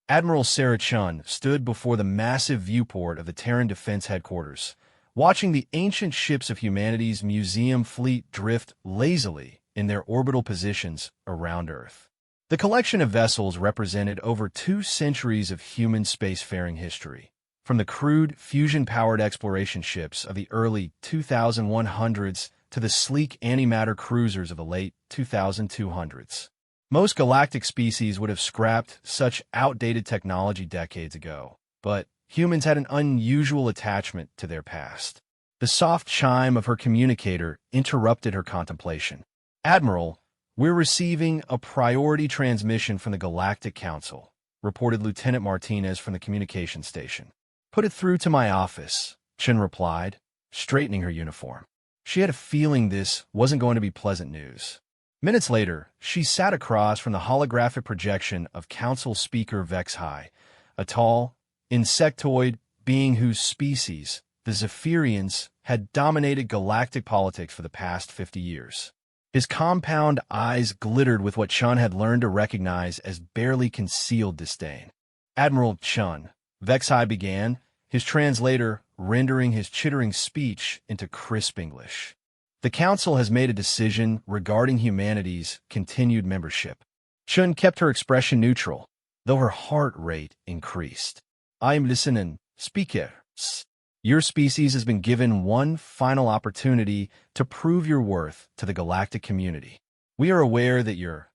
Admiral Sarah Chun stood before the massive viewport of the Terran Defense Headquarters, watching the ancient ships of humanity's museum fleet drift lazily in their orbital positions around Earth. The collection of vessels represented over 2 centuries of human spacefaring history, from the crude, fusion-powered exploration ships of the early 2100s to the sleek antimatter cruisers of the late 2200s. Most galactic species would have scrapped such outdated technology decades ago, but humans had an unusual attachment to their past. The soft chime of her communicator interrupted her contemplation. "Admiral, we're receiving a priority transmission from the Galactic Council," reported Lieutenant Martinez from the communication station. "Put it through to my office," Chen replied, straightening her uniform. She had a feeling this wasn't going to be pleasant news. Minutes later, she sat across from the holographic projection of Council Speaker Vex High, a tall, insectoid being whose species, the Zephyrians, had dominated galactic politics for the past 50 years. His compound eyes glittered with what Chun had learned to recognize as barely concealed disdain. "Admiral Chun," Vex High began, his translator rendering his chittering speech into crisp English. "The Council has made a decision regarding humanity's continued membership." Chun kept her expression neutral, though her heart rate increased. "I am listening, speakers. Your species has been given one final opportunity to prove your worth to the galactic community. We are aware that your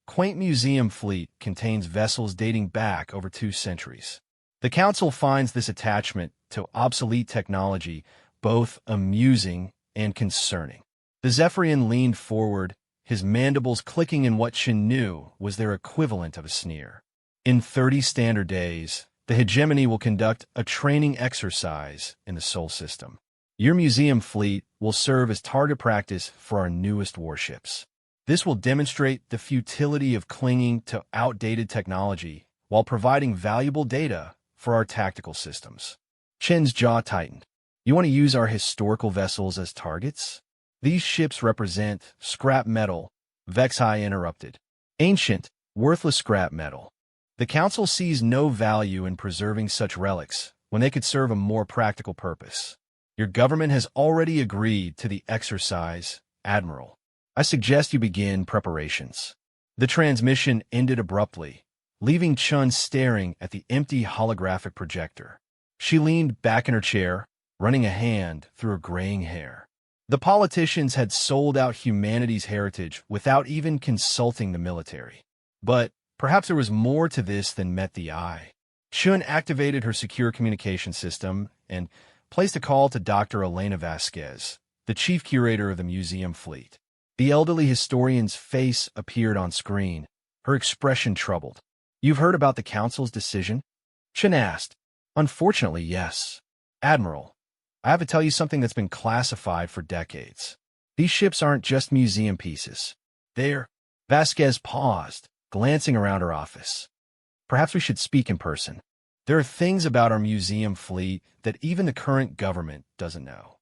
quaint museum fleet contains vessels dating back over 2 centuries. The Council finds this attachment to obsolete technology both amusing and concerning." The Zephyrian leaned forward, his mandibles clicking in what Chen knew was their equivalent of a sneer. "In 30 standard days, the hegemony will conduct a training exercise in the Sol system. Your museum fleet will serve as target practice for our newest warships. This will demonstrate the futility of clinging to outdated technology while providing valuable data for our tactical systems." Chen's jaw tightened. "You want to use our historical vessels as targets? These ships represent scrap metal," Vex High interrupted. "Ancient, worthless scrap metal. The Council sees no value in preserving such relics when they could serve a more practical purpose. Your government has already agreed to the exercise, Admiral. I suggest you begin preparations." The transmission ended abruptly, leaving Chun staring at the empty holographic projector. She leaned back in her chair, running a hand through her graying hair. The politicians had sold out humanity's heritage without even consulting the military. But perhaps there was more to this than met the eye. Chun activated her secure communication system and placed a call to Dr. Elena Vasquez, the chief curator of the museum fleet. The elderly historian's face appeared on screen, her expression troubled. "You've heard about the Council's decision?" Chun asked. "Unfortunately, yes. Admiral, I have to tell you something that's been classified for decades. These ships aren't just museum pieces. They're—" Vasquez paused, glancing around her office. "Perhaps we should speak in person. There are things about our museum fleet that even the current government doesn't know."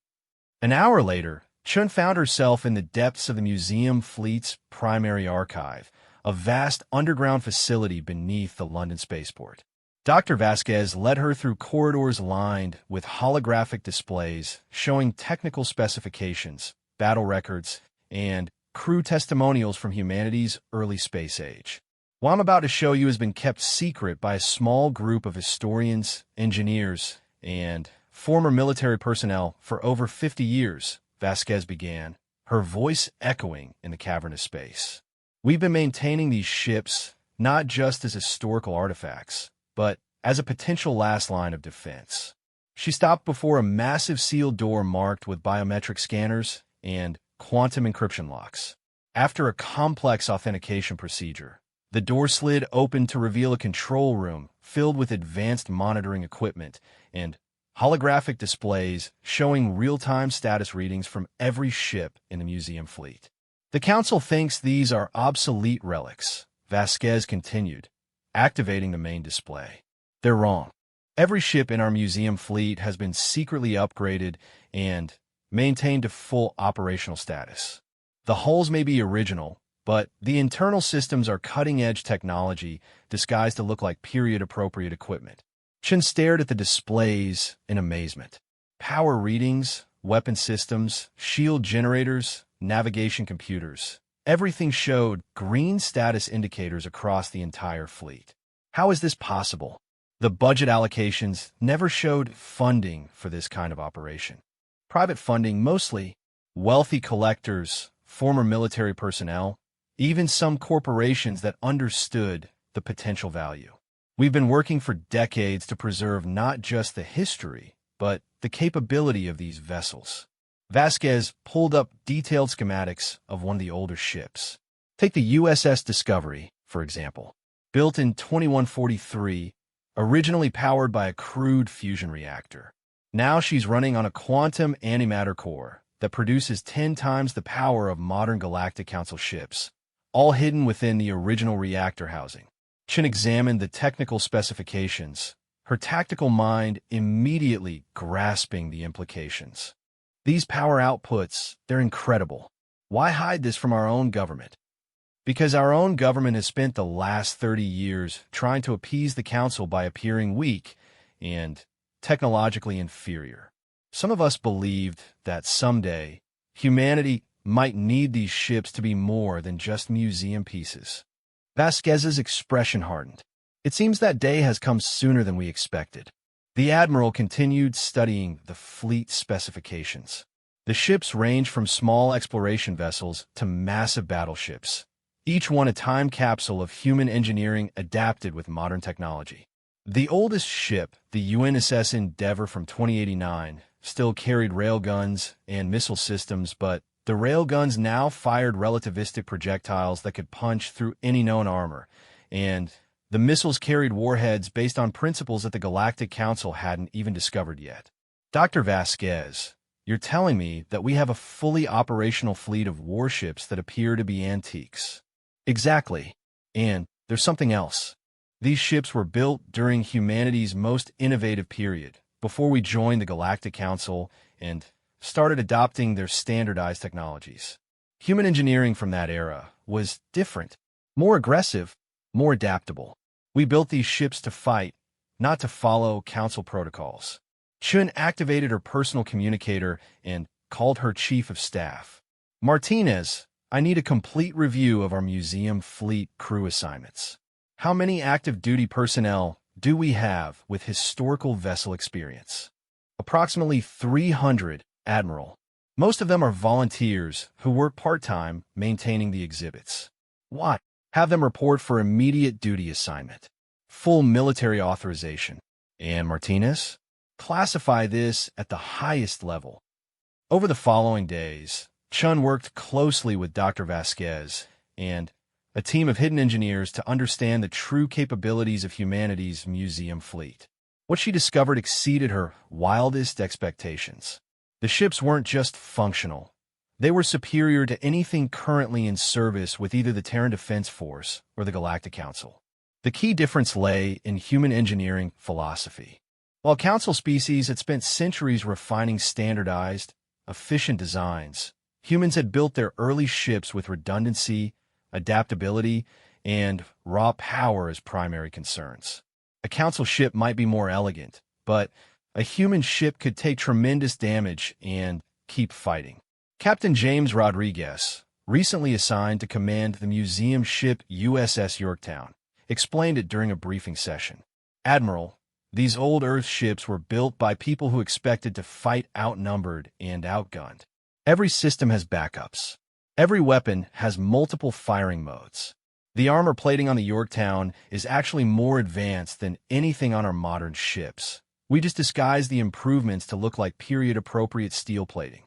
An hour later, Chun found herself in the depths of the museum fleet's primary archive, a vast underground facility beneath the London spaceport. Dr. Vasquez led her through corridors lined with holographic displays showing technical specifications, battle records, and crew testimonials from humanity's early space age. "What I'm about to show you has been kept secret by a small group of historians, engineers, and former military personnel for over 50 years, Vasquez began, her voice echoing in the cavernous space. "We've been maintaining these ships not just as historical artifacts, but as a potential last line of defense." She stopped before a massive sealed door marked with biometric scanners and quantum encryption locks. After a complex authentication procedure, the door slid open to reveal a control room filled with advanced monitoring equipment and holographic displays showing real-time status readings from every ship in the museum fleet. "The Council thinks these are obsolete relics," Vasquez continued, activating the main display. "They're wrong. Every ship in our museum fleet has been secretly upgraded and maintained to full operational status. The hulls may be original, but the internal systems are cutting-edge technology disguised to look like period-appropriate equipment. Chen stared at the displays in amazement. Power readings, weapon systems, shield generators, navigation computers. Everything showed green status indicators across the entire fleet. How is this possible? The budget allocations never showed funding for this kind of operation. Private funding mostly, wealthy collectors, former military personnel, even some corporations that understood the potential value. We've been working for decades to preserve not just the history, but the capability of these vessels. Vasquez pulled up detailed schematics of one of the older ships. Take the USS Discovery, for example. Built in 2143, originally powered by a crude fusion reactor. Now she's running on a quantum antimatter core that produces 10 times the power of modern Galactic Council ships, all hidden within the original reactor housing. Chen examined the technical specifications, her tactical mind immediately grasping the implications. These power outputs, they're incredible. Why hide this from our own government? Because our own government has spent the last 30 years trying to appease the Council by appearing weak and technologically inferior. Some of us believed that someday humanity might need these ships to be more than just museum pieces. Vasquez's expression hardened. It seems that day has come sooner than we expected. The Admiral continued studying the fleet specifications. The ships range from small exploration vessels to massive battleships, each one a time capsule of human engineering adapted with modern technology. The oldest ship, the UNSS Endeavour from 2089, still carried railguns and missile systems, but the railguns now fired relativistic projectiles that could punch through any known armor, and the missiles carried warheads based on principles that the Galactic Council hadn't even discovered yet. Dr. Vasquez, you're telling me that we have a fully operational fleet of warships that appear to be antiques. Exactly. And there's something else. These ships were built during humanity's most innovative period, before we joined the Galactic Council and started adopting their standardized technologies. Human engineering from that era was different, more aggressive, more adaptable. We built these ships to fight, not to follow Council protocols. Chun activated her personal communicator and called her chief of staff. Martinez, I need a complete review of our museum fleet crew assignments. How many active duty personnel do we have with historical vessel experience? Approximately 300, Admiral. Most of them are volunteers who work part-time maintaining the exhibits. Why? Have them report for immediate duty assignment. Full military authorization. And Martinez? Classify this at the highest level. Over the following days, Chun worked closely with Dr. Vasquez and a team of hidden engineers to understand the true capabilities of humanity's museum fleet. What she discovered exceeded her wildest expectations. The ships weren't just functional. They were superior to anything currently in service with either the Terran Defense Force or the Galactic Council. The key difference lay in human engineering philosophy. While Council species had spent centuries refining standardized, efficient designs, humans had built their early ships with redundancy, adaptability, and raw power as primary concerns. A Council ship might be more elegant, but a human ship could take tremendous damage and keep fighting. Captain James Rodriguez, recently assigned to command the museum ship USS Yorktown, explained it during a briefing session. Admiral, these old Earth ships were built by people who expected to fight outnumbered and outgunned. Every system has backups. Every weapon has multiple firing modes. The armor plating on the Yorktown is actually more advanced than anything on our modern ships. We just disguised the improvements to look like period-appropriate steel plating.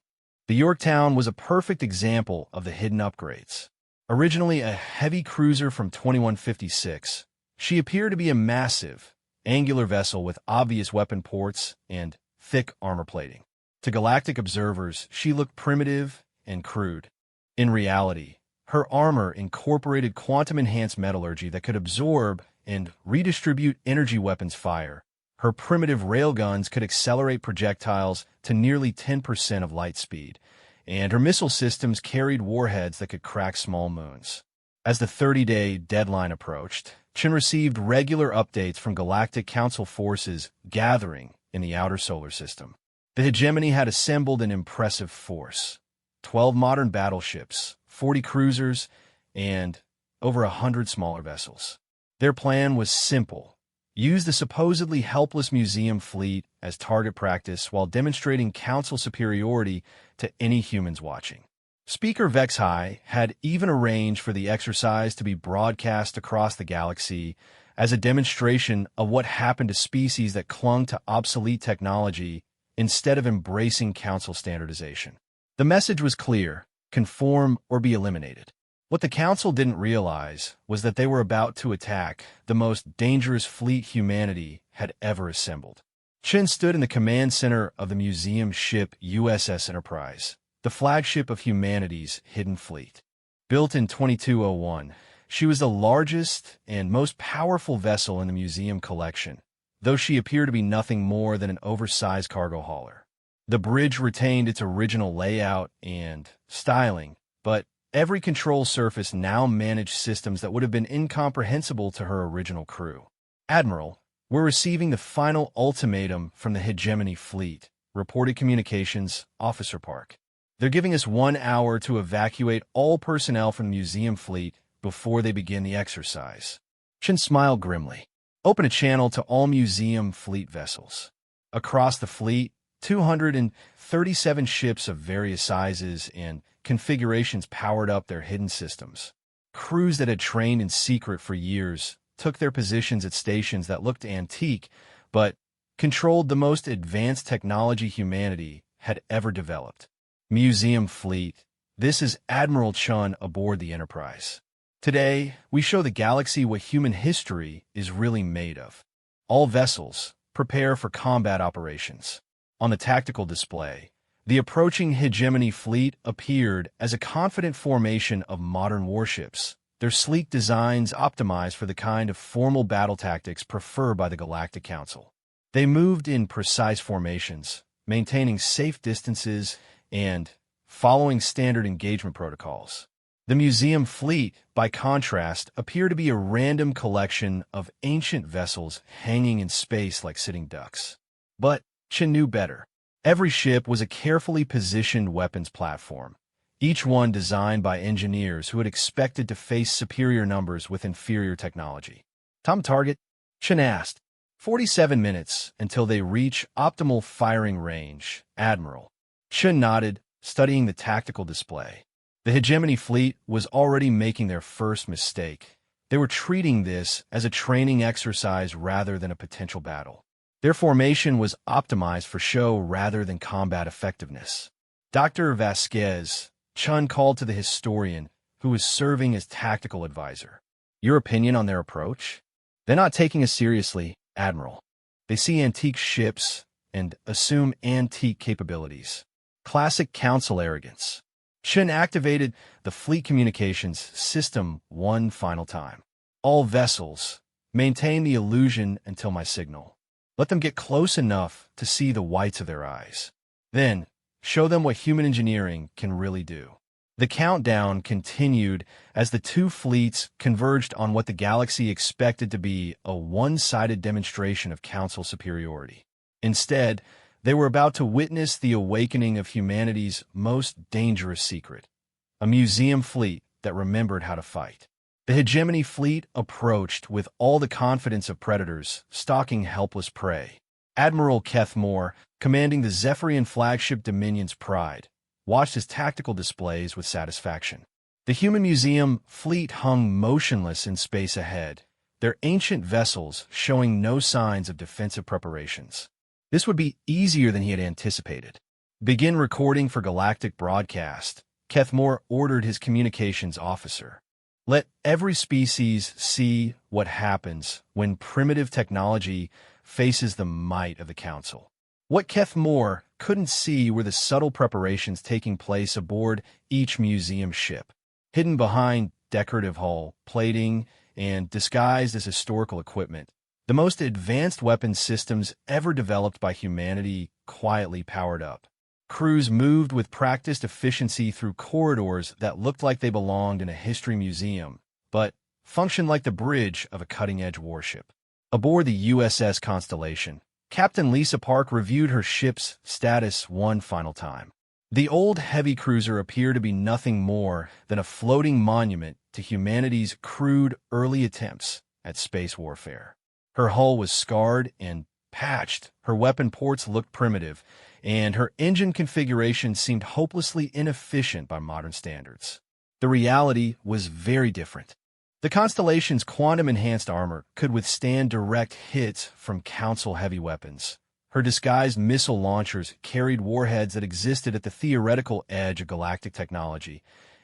The Yorktown was a perfect example of the hidden upgrades. Originally a heavy cruiser from 2156, she appeared to be a massive, angular vessel with obvious weapon ports and thick armor plating. To galactic observers, she looked primitive and crude. In reality, her armor incorporated quantum-enhanced metallurgy that could absorb and redistribute energy weapons fire. Her primitive railguns could accelerate projectiles to nearly 10% of light speed, and her missile systems carried warheads that could crack small moons. As the 30-day deadline approached, Chen received regular updates from Galactic Council forces gathering in the outer solar system. The hegemony had assembled an impressive force: 12 modern battleships, 40 cruisers, and over 100 smaller vessels. Their plan was simple: use the supposedly helpless museum fleet as target practice while demonstrating Council superiority to any humans watching. Speaker Vexhai had even arranged for the exercise to be broadcast across the galaxy as a demonstration of what happened to species that clung to obsolete technology instead of embracing Council standardization. The message was clear: conform or be eliminated. What the Council didn't realize was that they were about to attack the most dangerous fleet humanity had ever assembled. Chen stood in the command center of the museum ship USS Enterprise, the flagship of humanity's hidden fleet. Built in 2201, she was the largest and most powerful vessel in the museum collection, though she appeared to be nothing more than an oversized cargo hauler. The bridge retained its original layout and styling, but every control surface now managed systems that would have been incomprehensible to her original crew. "Admiral, we're receiving the final ultimatum from the Hegemony Fleet," reported Communications Officer Park. "They're giving us 1 hour to evacuate all personnel from the museum fleet before they begin the exercise." Chen smiled grimly. "Open a channel to all museum fleet vessels." Across the fleet, 237 ships of various sizes and configurations powered up their hidden systems. Crews that had trained in secret for years took their positions at stations that looked antique, but controlled the most advanced technology humanity had ever developed. Museum Fleet. This is Admiral Chun aboard the Enterprise. Today, we show the galaxy what human history is really made of. All vessels, prepare for combat operations. On the tactical display, the approaching Hegemony Fleet appeared as a confident formation of modern warships, their sleek designs optimized for the kind of formal battle tactics preferred by the Galactic Council. They moved in precise formations, maintaining safe distances and following standard engagement protocols. The museum fleet, by contrast, appeared to be a random collection of ancient vessels hanging in space like sitting ducks. But Chen knew better. Every ship was a carefully positioned weapons platform, each one designed by engineers who had expected to face superior numbers with inferior technology. "Tom target?" Chen asked. 47 minutes until they reach optimal firing range, Admiral. Chen nodded, studying the tactical display. The Hegemony Fleet was already making their first mistake. They were treating this as a training exercise rather than a potential battle. Their formation was optimized for show rather than combat effectiveness. Dr. Vasquez, Chun called to the historian, who was serving as tactical advisor. "Your opinion on their approach?" "They're not taking us seriously, Admiral. They see antique ships and assume antique capabilities. Classic Council arrogance." Chen activated the fleet communications system one final time. "All vessels, maintain the illusion until my signal. Let them get close enough to see the whites of their eyes. Then, show them what human engineering can really do." The countdown continued as the two fleets converged on what the galaxy expected to be a one-sided demonstration of Council superiority. Instead, they were about to witness the awakening of humanity's most dangerous secret, a museum fleet that remembered how to fight. The Hegemony Fleet approached with all the confidence of predators stalking helpless prey. Admiral Keth Moore, commanding the Zephyrian flagship Dominion's Pride, watched his tactical displays with satisfaction. The human museum fleet hung motionless in space ahead, their ancient vessels showing no signs of defensive preparations. This would be easier than he had anticipated. "Begin recording for galactic broadcast," Keth Moore ordered his communications officer. "Let every species see what happens when primitive technology faces the might of the Council." What Keth Moore couldn't see were the subtle preparations taking place aboard each museum ship. Hidden behind decorative hull, plating, and disguised as historical equipment, the most advanced weapons systems ever developed by humanity quietly powered up. Crews moved with practiced efficiency through corridors that looked like they belonged in a history museum, but functioned like the bridge of a cutting-edge warship. Aboard the USS Constellation, Captain Lisa Park reviewed her ship's status one final time. The old heavy cruiser appeared to be nothing more than a floating monument to humanity's crude early attempts at space warfare. Her hull was scarred and patched, her weapon ports looked primitive, and her engine configuration seemed hopelessly inefficient by modern standards. The reality was very different. The Constellation's quantum-enhanced armor could withstand direct hits from Council heavy weapons. Her disguised missile launchers carried warheads that existed at the theoretical edge of galactic technology,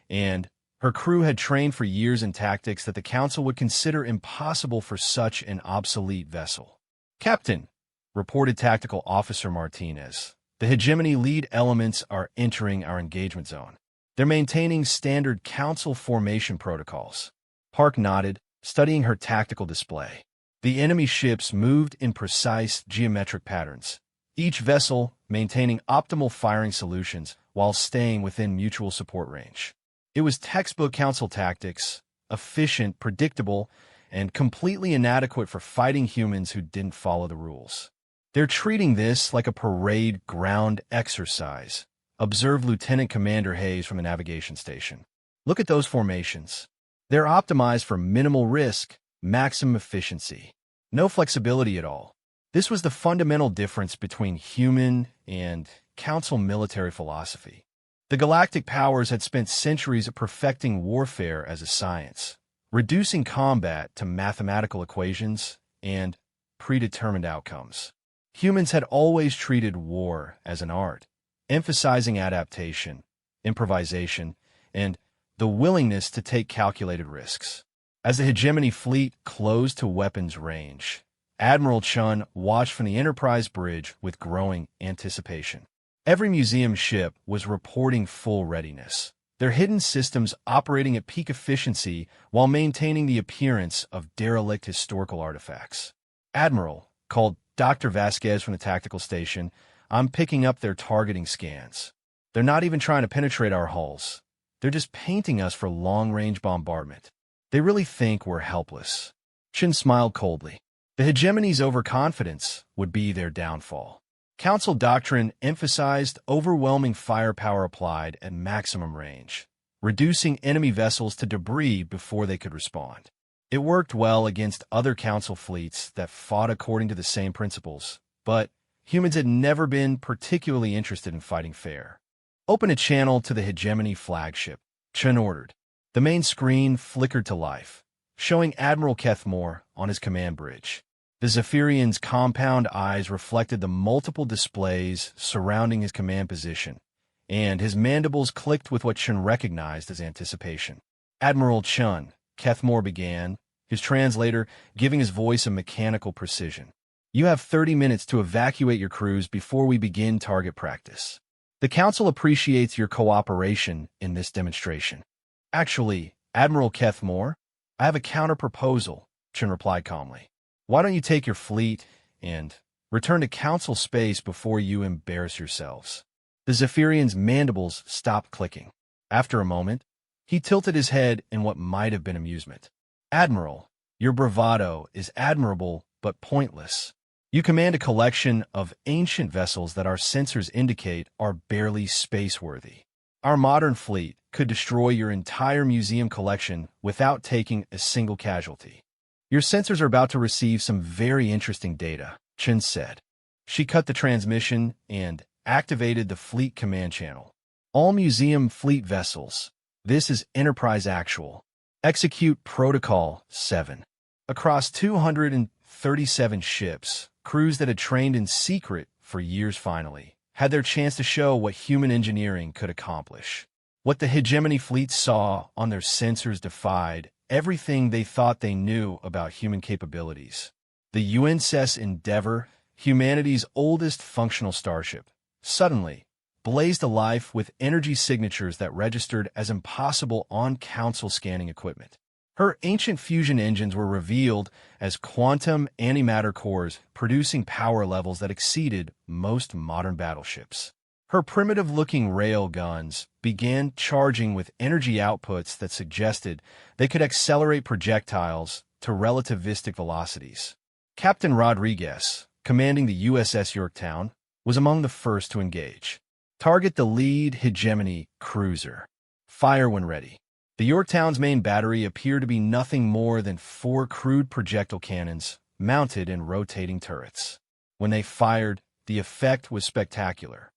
and her crew had trained for years in tactics that the Council would consider impossible for such an obsolete vessel. "Captain," reported Tactical Officer Martinez, "the hegemony lead elements are entering our engagement zone. They're maintaining standard Council formation protocols." Park nodded, studying her tactical display. The enemy ships moved in precise geometric patterns, each vessel maintaining optimal firing solutions while staying within mutual support range. It was textbook Council tactics, efficient, predictable, and completely inadequate for fighting humans who didn't follow the rules. "They're treating this like a parade ground exercise," observed Lieutenant Commander Hayes from the navigation station. "Look at those formations. They're optimized for minimal risk, maximum efficiency. No flexibility at all." This was the fundamental difference between human and Council military philosophy. The galactic powers had spent centuries perfecting warfare as a science, reducing combat to mathematical equations and predetermined outcomes. Humans had always treated war as an art, emphasizing adaptation, improvisation, and the willingness to take calculated risks. As the hegemony fleet closed to weapons range, Admiral Chun watched from the Enterprise bridge with growing anticipation. Every museum ship was reporting full readiness, their hidden systems operating at peak efficiency while maintaining the appearance of derelict historical artifacts. "Admiral," called Dr. Vasquez from the tactical station, "I'm picking up their targeting scans. They're not even trying to penetrate our hulls. They're just painting us for long-range bombardment. They really think we're helpless." Chin smiled coldly. The hegemony's overconfidence would be their downfall. Council doctrine emphasized overwhelming firepower applied at maximum range, reducing enemy vessels to debris before they could respond. It worked well against other Council fleets that fought according to the same principles, but humans had never been particularly interested in fighting fair. "Open a channel to the hegemony flagship," Chun ordered. The main screen flickered to life, showing Admiral Kethmore on his command bridge. The Zephyrian's compound eyes reflected the multiple displays surrounding his command position, and his mandibles clicked with what Chun recognized as anticipation. "Admiral Chun," Kethmore began, his translator giving his voice a mechanical precision. "You have 30 minutes to evacuate your crews before we begin target practice. The Council appreciates your cooperation in this demonstration." "Actually, Admiral Kethmore, I have a counter-proposal," Chun replied calmly. "Why don't you take your fleet and return to Council space before you embarrass yourselves?" The Zephyrian's mandibles stopped clicking. After a moment, he tilted his head in what might have been amusement. "Admiral, your bravado is admirable but pointless. You command a collection of ancient vessels that our sensors indicate are barely space-worthy. Our modern fleet could destroy your entire museum collection without taking a single casualty. Your sensors are about to receive some very interesting data," Chun said. She cut the transmission and activated the fleet command channel. "All museum fleet vessels. This is Enterprise Actual. Execute Protocol 7. Across 237 ships, crews that had trained in secret for years finally had their chance to show what human engineering could accomplish. What the hegemony fleet saw on their sensors defied everything they thought they knew about human capabilities. The UNSS Endeavour, humanity's oldest functional starship, suddenly blazed alive with energy signatures that registered as impossible on Council scanning equipment. Her ancient fusion engines were revealed as quantum antimatter cores producing power levels that exceeded most modern battleships. Her primitive-looking rail guns began charging with energy outputs that suggested they could accelerate projectiles to relativistic velocities. Captain Rodriguez, commanding the USS Yorktown, was among the first to engage. Target the lead hegemony cruiser. Fire when ready. The Yorktown's main battery appeared to be nothing more than 4 crude projectile cannons mounted in rotating turrets. When they fired, the effect was spectacular.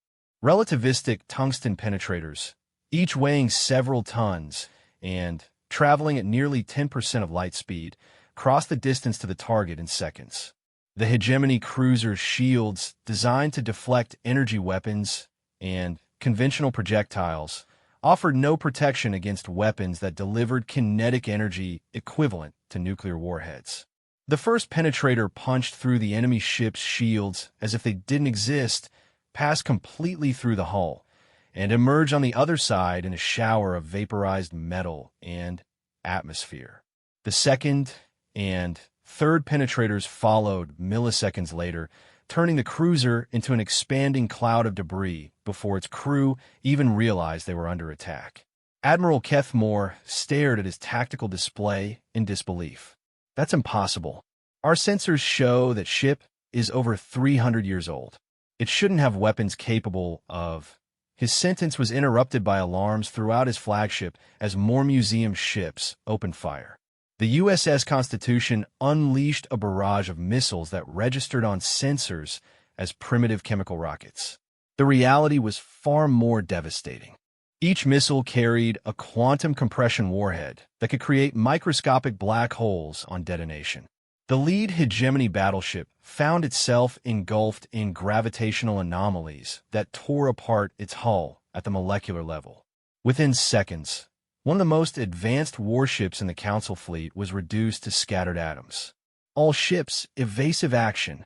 Relativistic tungsten penetrators, each weighing several tons and traveling at nearly 10% of light speed, crossed the distance to the target in seconds. The hegemony cruiser's shields, designed to deflect energy weapons and conventional projectiles, offered no protection against weapons that delivered kinetic energy equivalent to nuclear warheads. The first penetrator punched through the enemy ship's shields as if they didn't exist, passed completely through the hull, and emerged on the other side in a shower of vaporized metal and atmosphere. The second and third penetrators followed milliseconds later, turning the cruiser into an expanding cloud of debris before its crew even realized they were under attack. Admiral Kethmore stared at his tactical display in disbelief. That's impossible. Our sensors show that ship is over 300 years old. It shouldn't have weapons capable of... His sentence was interrupted by alarms throughout his flagship as more museum ships opened fire. The USS Constitution unleashed a barrage of missiles that registered on sensors as primitive chemical rockets. The reality was far more devastating. Each missile carried a quantum compression warhead that could create microscopic black holes on detonation. The lead hegemony battleship found itself engulfed in gravitational anomalies that tore apart its hull at the molecular level. Within seconds, one of the most advanced warships in the Council fleet was reduced to scattered atoms. All ships, evasive action.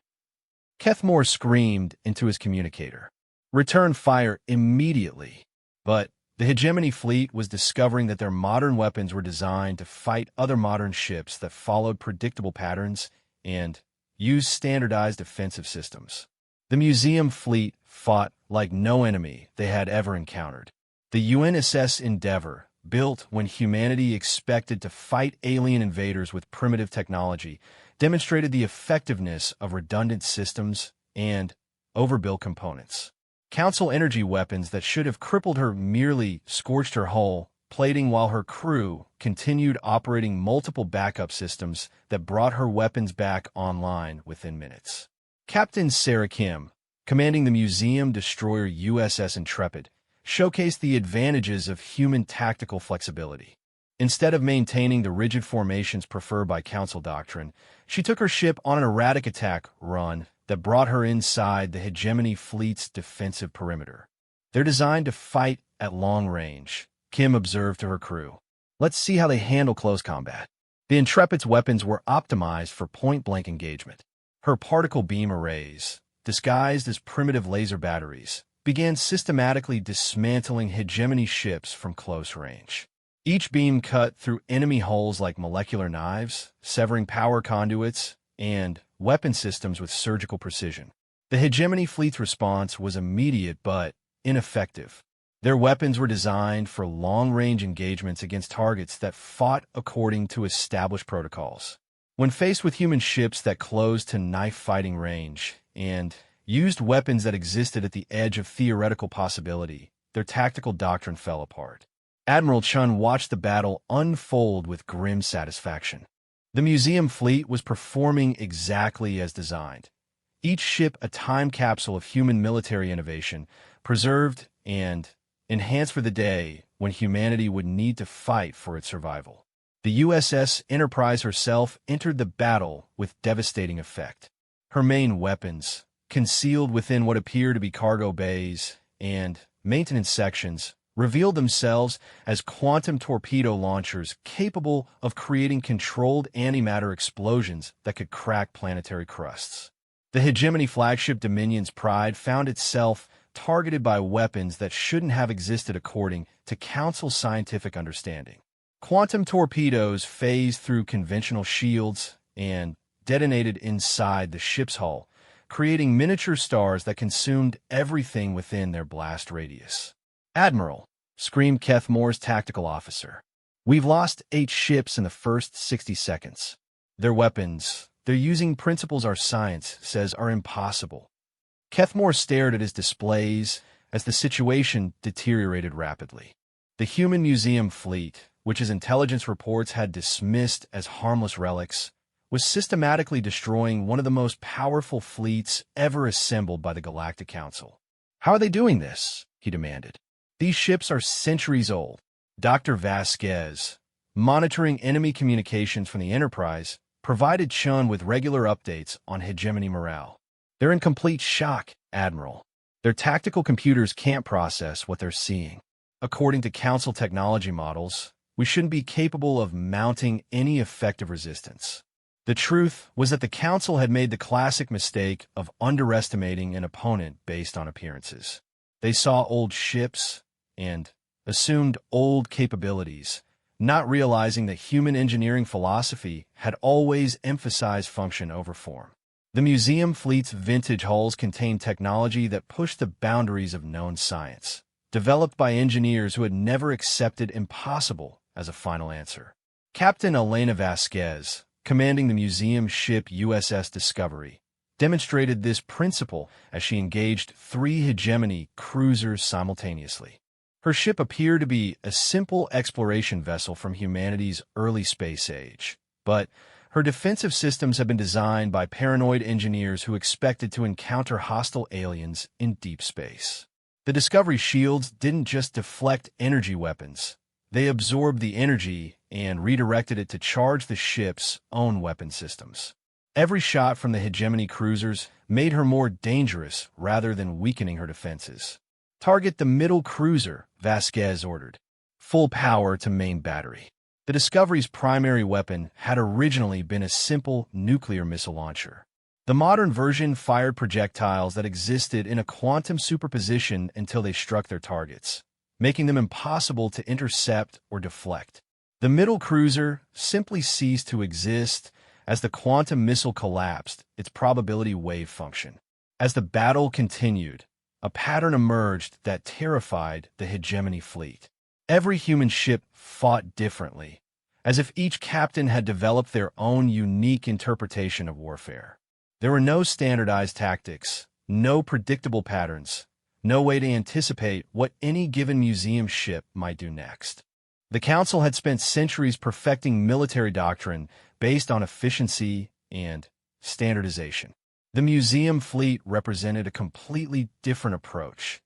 Kethmore screamed into his communicator. Return fire immediately. But the hegemony fleet was discovering that their modern weapons were designed to fight other modern ships that followed predictable patterns and used standardized defensive systems. The museum fleet fought like no enemy they had ever encountered. The UNSS Endeavour, built when humanity expected to fight alien invaders with primitive technology, demonstrated the effectiveness of redundant systems and overbuilt components. Council energy weapons that should have crippled her merely scorched her hull, plating while her crew continued operating multiple backup systems that brought her weapons back online within minutes. Captain Sarah Kim, commanding the museum destroyer USS Intrepid, showcased the advantages of human tactical flexibility. Instead of maintaining the rigid formations preferred by Council doctrine, she took her ship on an erratic attack run that brought her inside the hegemony fleet's defensive perimeter. They're designed to fight at long range, Kim observed to her crew. Let's see how they handle close combat. The Intrepid's weapons were optimized for point-blank engagement. Her particle beam arrays, disguised as primitive laser batteries, began systematically dismantling hegemony ships from close range. Each beam cut through enemy hulls like molecular knives, severing power conduits and weapon systems with surgical precision. The hegemony fleet's response was immediate but ineffective. Their weapons were designed for long-range engagements against targets that fought according to established protocols. When faced with human ships that closed to knife-fighting range and used weapons that existed at the edge of theoretical possibility, their tactical doctrine fell apart. Admiral Chun watched the battle unfold with grim satisfaction. The museum fleet was performing exactly as designed. Each ship a time capsule of human military innovation, preserved and enhanced for the day when humanity would need to fight for its survival. The USS Enterprise herself entered the battle with devastating effect. Her main weapons, concealed within what appear to be cargo bays and maintenance sections, revealed themselves as quantum torpedo launchers capable of creating controlled antimatter explosions that could crack planetary crusts. The hegemony flagship Dominion's Pride found itself targeted by weapons that shouldn't have existed according to Council scientific understanding. Quantum torpedoes phased through conventional shields and detonated inside the ship's hull, creating miniature stars that consumed everything within their blast radius. "Admiral," screamed Keth Moore's tactical officer. "We've lost 8 ships in the first 60 seconds. Their weapons, they're using principles our science says are impossible." Keth Moore stared at his displays as the situation deteriorated rapidly. The human museum fleet, which his intelligence reports had dismissed as harmless relics, was systematically destroying one of the most powerful fleets ever assembled by the Galactic Council. "How are they doing this?" he demanded. "These ships are centuries old." Dr. Vasquez, monitoring enemy communications from the Enterprise, provided Chun with regular updates on hegemony morale. "They're in complete shock, Admiral. Their tactical computers can't process what they're seeing. According to Council technology models, we shouldn't be capable of mounting any effective resistance." The truth was that the Council had made the classic mistake of underestimating an opponent based on appearances. They saw old ships and assumed old capabilities, not realizing that human engineering philosophy had always emphasized function over form. The museum fleet's vintage hulls contained technology that pushed the boundaries of known science, developed by engineers who had never accepted impossible as a final answer. Captain Elena Vasquez, commanding the museum ship USS Discovery, demonstrated this principle as she engaged 3 hegemony cruisers simultaneously. Her ship appeared to be a simple exploration vessel from humanity's early space age, but her defensive systems had been designed by paranoid engineers who expected to encounter hostile aliens in deep space. The Discovery shields didn't just deflect energy weapons. They absorbed the energy and redirected it to charge the ship's own weapon systems. Every shot from the hegemony cruisers made her more dangerous rather than weakening her defenses. "Target the middle cruiser," Vasquez ordered. "Full power to main battery." The Discovery's primary weapon had originally been a simple nuclear missile launcher. The modern version fired projectiles that existed in a quantum superposition until they struck their targets, making them impossible to intercept or deflect. The middle cruiser simply ceased to exist as the quantum missile collapsed its probability wave function. As the battle continued, a pattern emerged that terrified the hegemony fleet. Every human ship fought differently, as if each captain had developed their own unique interpretation of warfare. There were no standardized tactics, no predictable patterns, no way to anticipate what any given museum ship might do next. The Council had spent centuries perfecting military doctrine based on efficiency and standardization. The museum fleet represented a completely different approach.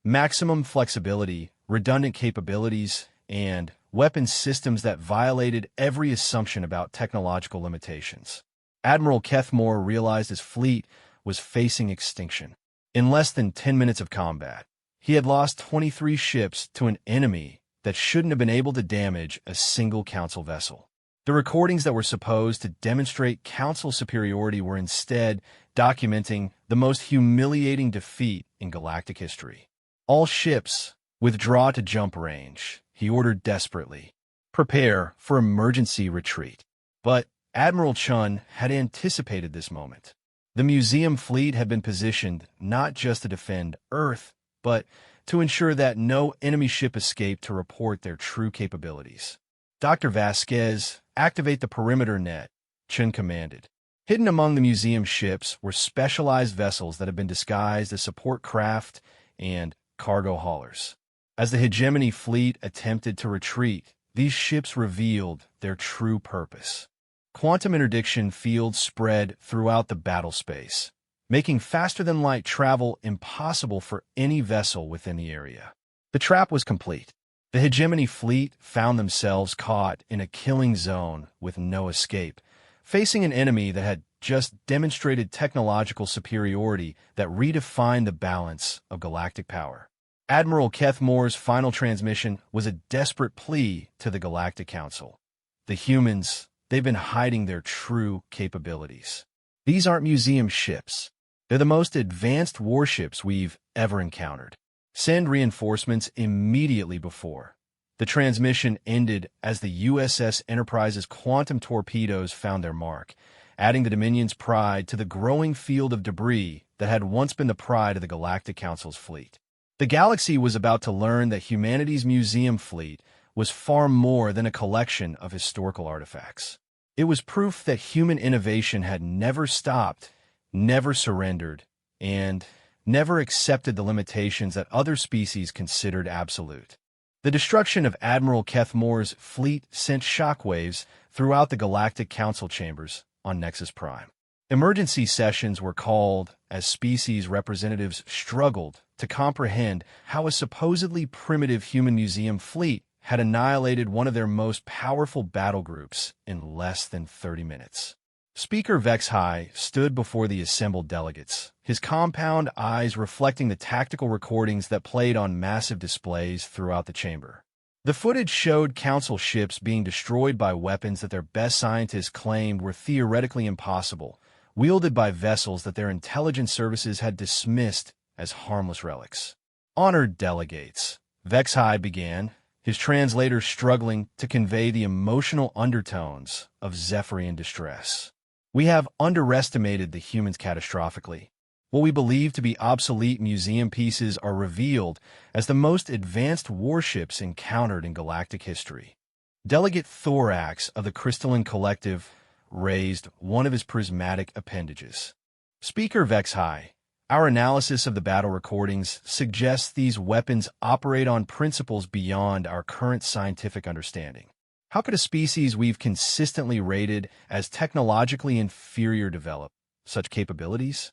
Maximum flexibility, redundant capabilities, and weapon systems that violated every assumption about technological limitations. Admiral Keth Moore realized his fleet was facing extinction. In less than 10 minutes of combat, he had lost 23 ships to an enemy that shouldn't have been able to damage a single Council vessel. The recordings that were supposed to demonstrate Council superiority were instead documenting the most humiliating defeat in galactic history. "All ships, withdraw to jump range," he ordered desperately. "Prepare for emergency retreat." But Admiral Chun had anticipated this moment. The museum fleet had been positioned not just to defend Earth, but to ensure that no enemy ship escaped to report their true capabilities. "Dr. Vasquez, activate the perimeter net," Chun commanded. Hidden among the museum ships were specialized vessels that had been disguised as support craft and cargo haulers. As the hegemony fleet attempted to retreat, these ships revealed their true purpose. Quantum interdiction fields spread throughout the battle space, making faster-than-light travel impossible for any vessel within the area. The trap was complete. The hegemony fleet found themselves caught in a killing zone with no escape, facing an enemy that had just demonstrated technological superiority that redefined the balance of galactic power. Admiral Keth Moore's final transmission was a desperate plea to the Galactic Council. The humans, they've been hiding their true capabilities. These aren't museum ships. They're the most advanced warships we've ever encountered. Send reinforcements immediately before. The transmission ended as the USS Enterprise's quantum torpedoes found their mark, adding the Dominion's pride to the growing field of debris that had once been the pride of the Galactic Council's fleet. The galaxy was about to learn that humanity's museum fleet was far more than a collection of historical artifacts. It was proof that human innovation had never stopped, never surrendered, and never accepted the limitations that other species considered absolute. The destruction of Admiral Kethmore's fleet sent shockwaves throughout the Galactic Council chambers on Nexus Prime. Emergency sessions were called as species representatives struggled to comprehend how a supposedly primitive human museum fleet had annihilated one of their most powerful battle groups in less than 30 minutes. Speaker Vexhai stood before the assembled delegates, his compound eyes reflecting the tactical recordings that played on massive displays throughout the chamber. The footage showed Council ships being destroyed by weapons that their best scientists claimed were theoretically impossible, wielded by vessels that their intelligence services had dismissed as harmless relics. Honored delegates, Vexhai began, his translator struggling to convey the emotional undertones of Zephyrian distress. We have underestimated the humans catastrophically. What we believe to be obsolete museum pieces are revealed as the most advanced warships encountered in galactic history. Delegate Thorax of the Crystalline Collective raised one of his prismatic appendages. Speaker Vexhai, our analysis of the battle recordings suggests these weapons operate on principles beyond our current scientific understanding. How could a species we've consistently rated as technologically inferior develop such capabilities?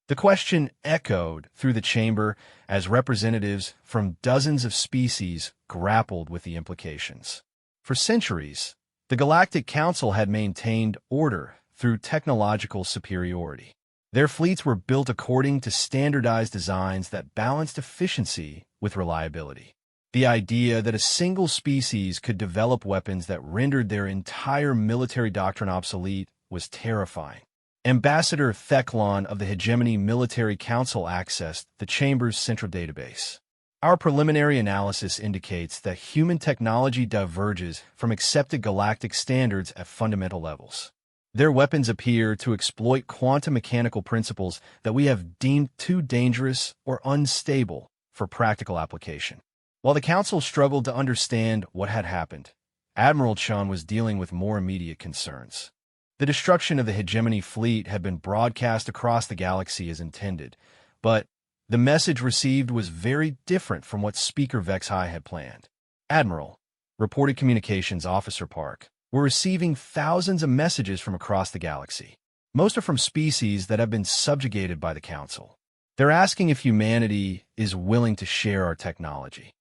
The question echoed through the chamber as representatives from dozens of species grappled with the implications. For centuries, the Galactic Council had maintained order through technological superiority. Their fleets were built according to standardized designs that balanced efficiency with reliability. The idea that a single species could develop weapons that rendered their entire military doctrine obsolete was terrifying. Ambassador Theclon of the Hegemony Military Council accessed the Chamber's central database. Our preliminary analysis indicates that human technology diverges from accepted galactic standards at fundamental levels. Their weapons appear to exploit quantum mechanical principles that we have deemed too dangerous or unstable for practical application. While the Council struggled to understand what had happened, Admiral Chun was dealing with more immediate concerns. The destruction of the Hegemony fleet had been broadcast across the galaxy as intended, but the message received was very different from what Speaker Vexhai had planned. Admiral, reported Communications Officer Park, we're receiving thousands of messages from across the galaxy. Most are from species that have been subjugated by the Council. They're asking if humanity is willing to share our technology.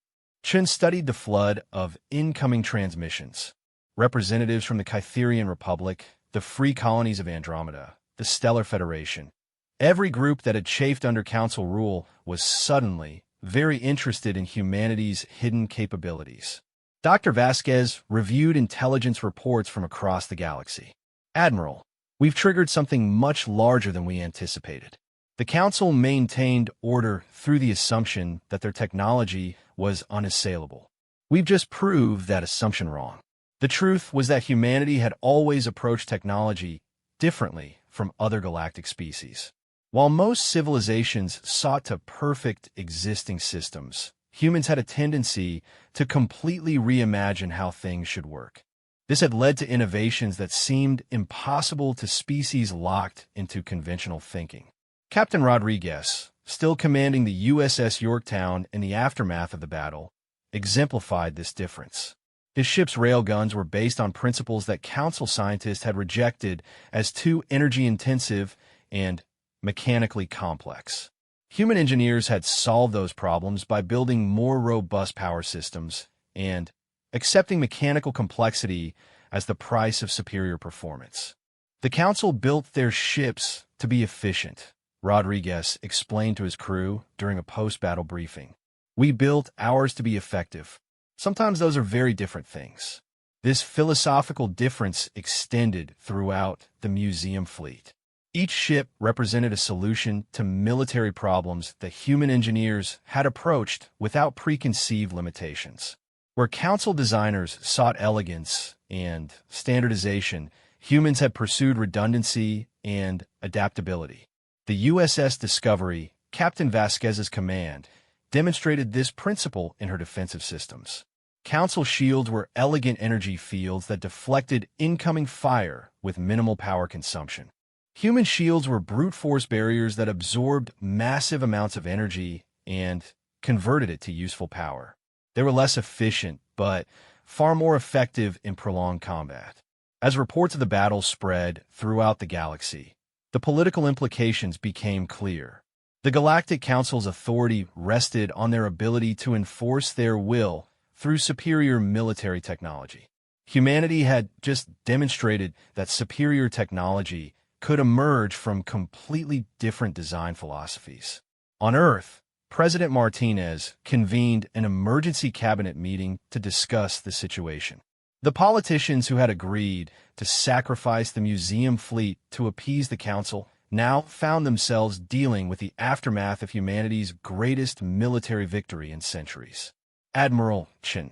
Chun studied the flood of incoming transmissions. Representatives from the Kytherian Republic, the Free Colonies of Andromeda, the Stellar Federation. Every group that had chafed under Council rule was suddenly very interested in humanity's hidden capabilities. Dr. Vasquez reviewed intelligence reports from across the galaxy. Admiral, we've triggered something much larger than we anticipated. The Council maintained order through the assumption that their technology was unassailable. We've just proved that assumption wrong. The truth was that humanity had always approached technology differently from other galactic species. While most civilizations sought to perfect existing systems, humans had a tendency to completely reimagine how things should work. This had led to innovations that seemed impossible to species locked into conventional thinking. Captain Rodriguez, still commanding the USS Yorktown in the aftermath of the battle, exemplified this difference. His ship's railguns were based on principles that Council scientists had rejected as too energy-intensive and mechanically complex. Human engineers had solved those problems by building more robust power systems and accepting mechanical complexity as the price of superior performance. The Council built their ships to be efficient, Rodriguez explained to his crew during a post-battle briefing. We built ours to be effective. Sometimes those are very different things. This philosophical difference extended throughout the museum fleet. Each ship represented a solution to military problems that human engineers had approached without preconceived limitations. Where Council designers sought elegance and standardization, humans had pursued redundancy and adaptability. The USS Discovery, Captain Vasquez's command, demonstrated this principle in her defensive systems. Council shields were elegant energy fields that deflected incoming fire with minimal power consumption. Human shields were brute force barriers that absorbed massive amounts of energy and converted it to useful power. They were less efficient, but far more effective in prolonged combat. As reports of the battle spread throughout the galaxy, the political implications became clear. The Galactic Council's authority rested on their ability to enforce their will through superior military technology. Humanity had just demonstrated that superior technology could emerge from completely different design philosophies. On Earth, President Martinez convened an emergency cabinet meeting to discuss the situation. The politicians who had agreed to sacrifice the museum fleet to appease the council now found themselves dealing with the aftermath of humanity's greatest military victory in centuries. Admiral Chen.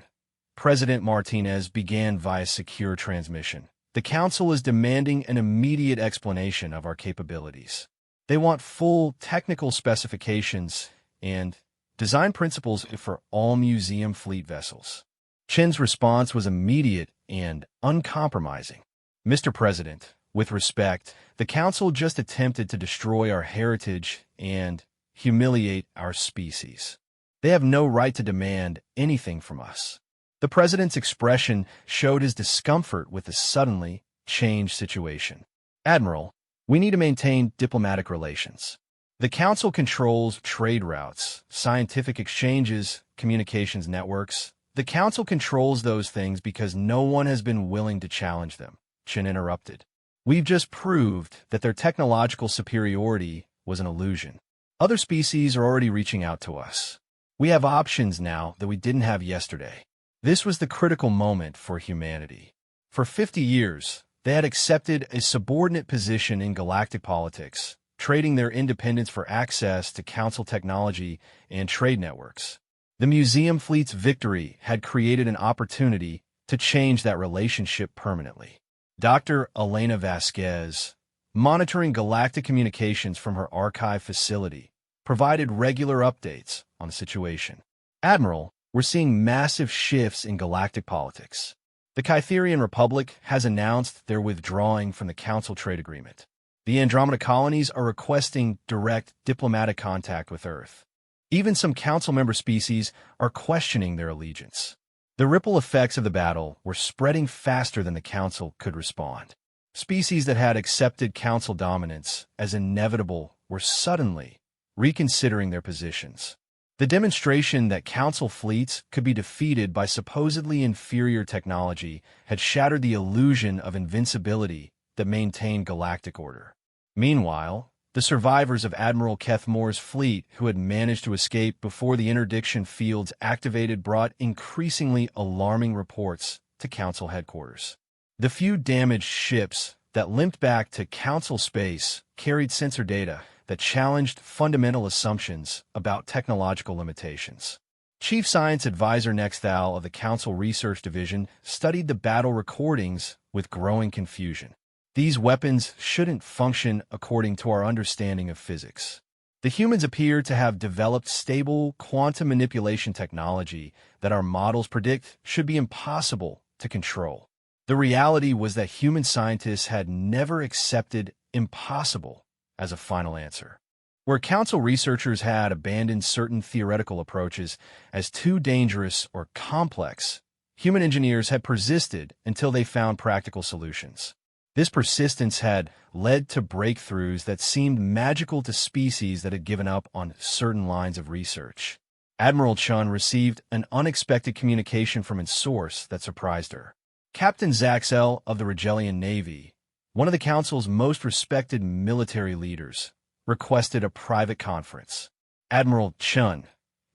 President Martinez began via secure transmission. The council is demanding an immediate explanation of our capabilities. They want full technical specifications and design principles for all museum fleet vessels. Chen's response was immediate and uncompromising. Mr. President, with respect, the council just attempted to destroy our heritage and humiliate our species. They have no right to demand anything from us. The president's expression showed his discomfort with the suddenly changed situation. Admiral, we need to maintain diplomatic relations. The council controls trade routes, scientific exchanges, communications networks. The council controls those things because no one has been willing to challenge them, Chen interrupted. We've just proved that their technological superiority was an illusion. Other species are already reaching out to us. We have options now that we didn't have yesterday. This was the critical moment for humanity. For 50 years, they had accepted a subordinate position in galactic politics, trading their independence for access to council technology and trade networks. The museum fleet's victory had created an opportunity to change that relationship permanently. Dr. Elena Vasquez, monitoring galactic communications from her archive facility, provided regular updates on the situation. Admiral, we're seeing massive shifts in galactic politics. The Kytherian Republic has announced they're withdrawing from the Council Trade Agreement. The Andromeda colonies are requesting direct diplomatic contact with Earth. Even some Council member species are questioning their allegiance. The ripple effects of the battle were spreading faster than the Council could respond. Species that had accepted Council dominance as inevitable were suddenly reconsidering their positions. The demonstration that Council fleets could be defeated by supposedly inferior technology had shattered the illusion of invincibility that maintained galactic order. Meanwhile, the survivors of Admiral Kethmore's fleet who had managed to escape before the interdiction fields activated brought increasingly alarming reports to Council headquarters. The few damaged ships that limped back to Council space carried sensor data that challenged fundamental assumptions about technological limitations. Chief Science Advisor Nexthal of the Council Research Division studied the battle recordings with growing confusion. These weapons shouldn't function according to our understanding of physics. The humans appear to have developed stable quantum manipulation technology that our models predict should be impossible to control. The reality was that human scientists had never accepted impossible as a final answer. Where Council researchers had abandoned certain theoretical approaches as too dangerous or complex, human engineers had persisted until they found practical solutions. This persistence had led to breakthroughs that seemed magical to species that had given up on certain lines of research. Admiral Chun received an unexpected communication from its source that surprised her. Captain Zaxel of the Regelian Navy, one of the Council's most respected military leaders, requested a private conference. Admiral Chun,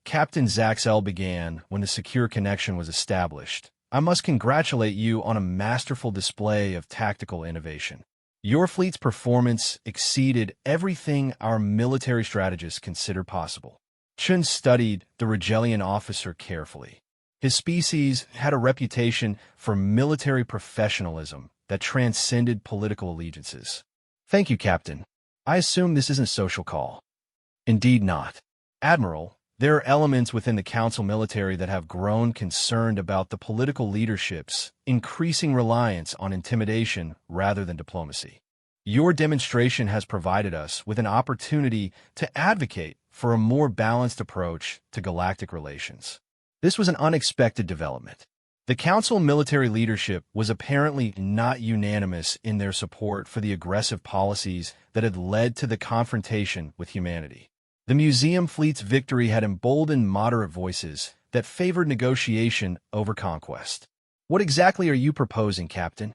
Captain Zaxel began when the secure connection was established. I must congratulate you on a masterful display of tactical innovation. Your fleet's performance exceeded everything our military strategists considered possible. Chun studied the Regelian officer carefully. His species had a reputation for military professionalism that transcended political allegiances. Thank you, Captain. I assume this isn't a social call. Indeed not. Admiral, there are elements within the Council military that have grown concerned about the political leadership's increasing reliance on intimidation rather than diplomacy. Your demonstration has provided us with an opportunity to advocate for a more balanced approach to galactic relations. This was an unexpected development. The Council military leadership was apparently not unanimous in their support for the aggressive policies that had led to the confrontation with humanity. The museum fleet's victory had emboldened moderate voices that favored negotiation over conquest. What exactly are you proposing, Captain?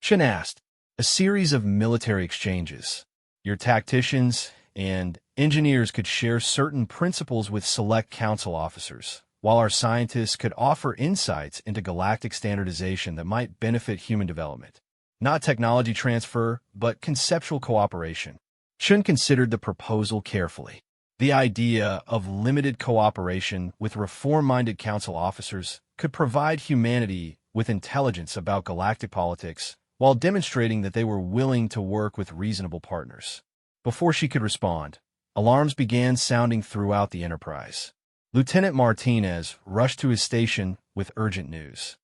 Chen asked. A series of military exchanges. Your tacticians and engineers could share certain principles with select council officers, while our scientists could offer insights into galactic standardization that might benefit human development. Not technology transfer, but conceptual cooperation. Chen considered the proposal carefully. The idea of limited cooperation with reform-minded council officers could provide humanity with intelligence about galactic politics while demonstrating that they were willing to work with reasonable partners. Before she could respond, alarms began sounding throughout the Enterprise. Lieutenant Martinez rushed to his station with urgent news.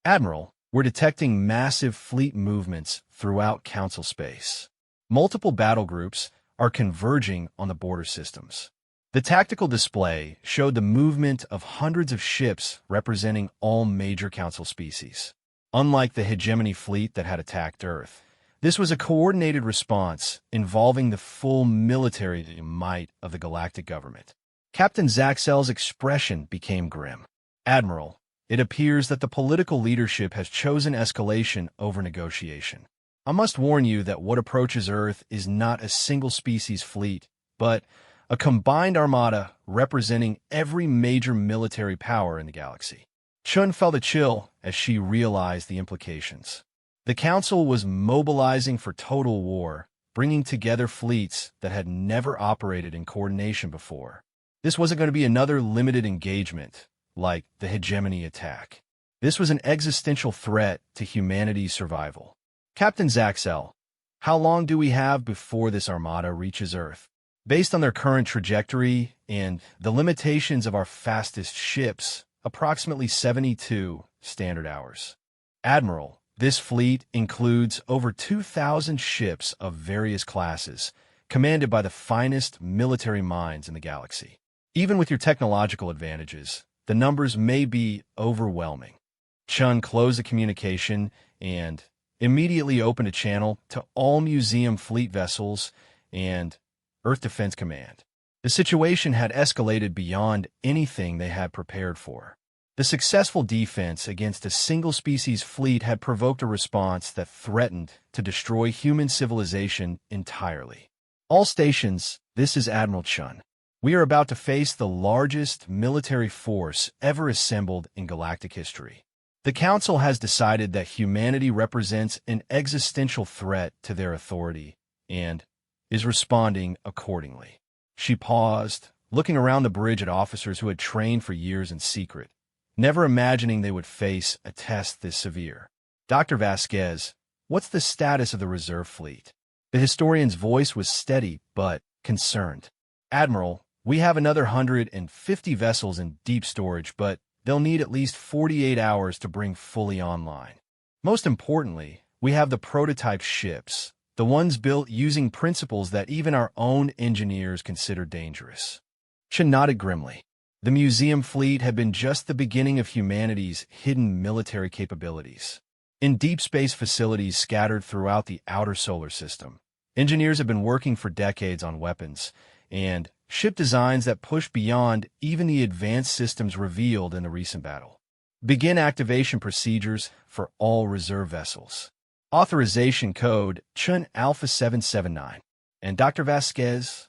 Admiral, we're detecting massive fleet movements throughout Council space. Multiple battle groups are converging on the border systems. The tactical display showed the movement of hundreds of ships representing all major Council species. Unlike the hegemony fleet that had attacked Earth, this was a coordinated response involving the full military might of the galactic government. Captain Zaxel's expression became grim. Admiral, it appears that the political leadership has chosen escalation over negotiation. I must warn you that what approaches Earth is not a single-species fleet, but a combined armada representing every major military power in the galaxy. Chun felt a chill as she realized the implications. The Council was mobilizing for total war, bringing together fleets that had never operated in coordination before. This wasn't going to be another limited engagement, like the hegemony attack. This was an existential threat to humanity's survival. Captain Zaxel, how long do we have before this armada reaches Earth? Based on their current trajectory and the limitations of our fastest ships, approximately 72 standard hours. Admiral, this fleet includes over 2,000 ships of various classes, commanded by the finest military minds in the galaxy. Even with your technological advantages, the numbers may be overwhelming. Chun closed the communication and immediately opened a channel to all museum fleet vessels and Earth Defense Command. The situation had escalated beyond anything they had prepared for. The successful defense against a single-species fleet had provoked a response that threatened to destroy human civilization entirely. All stations, this is Admiral Chun. We are about to face the largest military force ever assembled in galactic history. The Council has decided that humanity represents an existential threat to their authority and is responding accordingly. She paused, looking around the bridge at officers who had trained for years in secret, never imagining they would face a test this severe. Dr. Vasquez, what's the status of the reserve fleet? The historian's voice was steady but concerned. Admiral, we have another 150 vessels in deep storage, but they'll need at least 48 hours to bring fully online. Most importantly, we have the prototype ships, the ones built using principles that even our own engineers consider dangerous. Chen nodded grimly. The museum fleet had been just the beginning of humanity's hidden military capabilities. In deep space facilities scattered throughout the outer solar system, engineers have been working for decades on weapons and ship designs that push beyond even the advanced systems revealed in the recent battle. Begin activation procedures for all reserve vessels. Authorization code Chun Alpha 779. And Dr. Vasquez?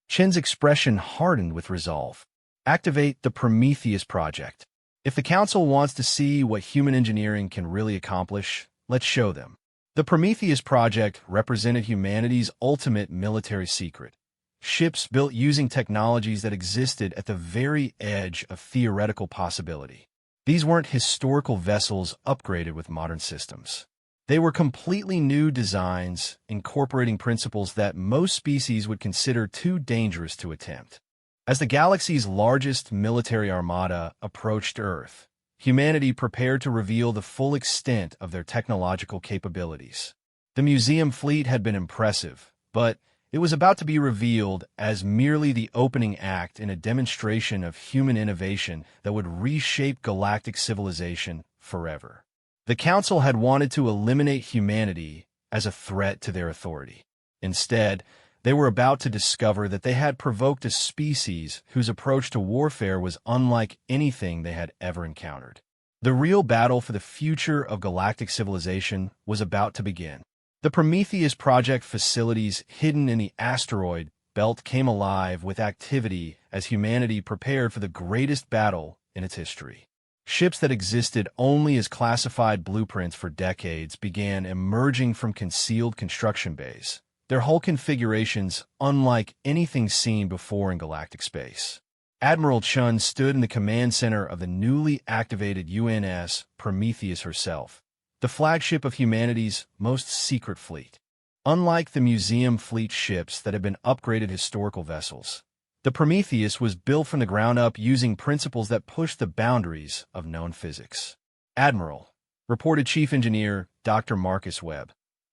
Chen's expression hardened with resolve. Activate the Prometheus project. If the Council wants to see what human engineering can really accomplish, let's show them. The Prometheus project represented humanity's ultimate military secret. Ships built using technologies that existed at the very edge of theoretical possibility. These weren't historical vessels upgraded with modern systems. They were completely new designs, incorporating principles that most species would consider too dangerous to attempt. As the galaxy's largest military armada approached Earth, humanity prepared to reveal the full extent of their technological capabilities. The museum fleet had been impressive, but it was about to be revealed as merely the opening act in a demonstration of human innovation that would reshape galactic civilization forever. The Council had wanted to eliminate humanity as a threat to their authority. Instead, they were about to discover that they had provoked a species whose approach to warfare was unlike anything they had ever encountered. The real battle for the future of galactic civilization was about to begin. The Prometheus Project facilities hidden in the asteroid belt came alive with activity as humanity prepared for the greatest battle in its history. Ships that existed only as classified blueprints for decades began emerging from concealed construction bays, their hull configurations unlike anything seen before in galactic space. Admiral Chun stood in the command center of the newly activated UNS Prometheus herself, the flagship of humanity's most secret fleet. Unlike the museum fleet ships that had been upgraded historical vessels, the Prometheus was built from the ground up using principles that pushed the boundaries of known physics. Admiral, reported Chief Engineer Dr. Marcus Webb,